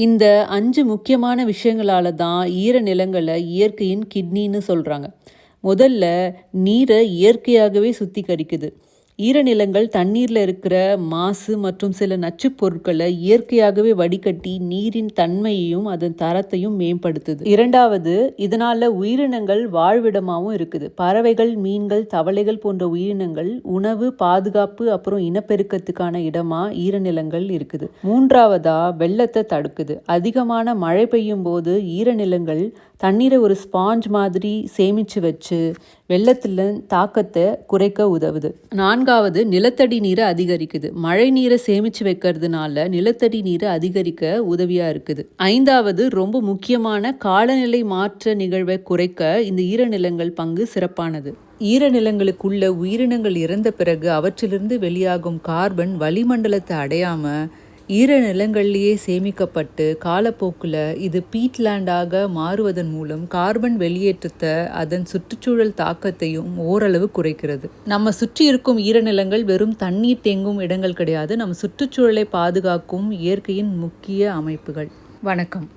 இந்த 5 முக்கியமான விஷயங்களால தான் ஈரநிலங்கள இயற்கையின் கிட்னின்னு சொல்றாங்க. முதல்ல நீரை இயற்கையாகவே சுத்திகரிக்குது. ஈரநிலங்கள் தண்ணீர்ல இருக்கிற மாசு மற்றும் சில நச்சுப் பொருட்களை இயற்கையாகவே வடிகட்டி நீரின் தன்மையையும் அதன் தரத்தையும் மேம்படுத்துது. இரண்டாவது, இதனால உயிரினங்கள் வாழ்விடமாகவும் இருக்குது. பறவைகள், மீன்கள், தவளைகள் போன்ற உயிரினங்கள் உணவு, பாதுகாப்பு அப்புறம் இனப்பெருக்கத்துக்கான இடமா ஈரநிலங்கள் இருக்குது. மூன்றாவதா, வெள்ளத்தை தடுக்குது. அதிகமான மழை பெய்யும் போது ஈரநிலங்கள் தண்ணீரை ஒரு ஸ்பாஞ்ச் மாதிரி சேமிச்சு வச்சு வெள்ளத்துல தாக்கத்தை குறைக்க உதவுது. நான்காவது, நிலத்தடி நீரை அதிகரிக்குது. மழை நீரை சேமிச்சு வைக்கிறதுனால நிலத்தடி நீரை அதிகரிக்க உதவியா இருக்குது. ஐந்தாவது, ரொம்ப முக்கியமான காலநிலை மாற்ற நிகழ்வை குறைக்க இந்த ஈரநிலங்கள் பங்கு சிறப்பானது. ஈரநிலங்களுக்குள்ள உயிரினங்கள் இறந்த பிறகு அவற்றிலிருந்து வெளியாகும் கார்பன் வளிமண்டலத்தை அடையாம ஈரநிலங்கள்லேயே சேமிக்கப்பட்டு காலப்போக்கில் இது பீட்லேண்டாக மாறுவதன் மூலம் கார்பன் வெளியேற்றத்தை அதன் சுற்றுச்சூழல் தாக்கத்தையும் ஓரளவு குறைக்கிறது. நம்ம சுற்றி இருக்கும் ஈரநிலங்கள் வெறும் தண்ணீர் தேங்கும் இடங்கள் கிடையாது, நம்ம சுற்றுச்சூழலை பாதுகாக்கும் இயற்கையின் முக்கிய அமைப்புகள். வணக்கம்.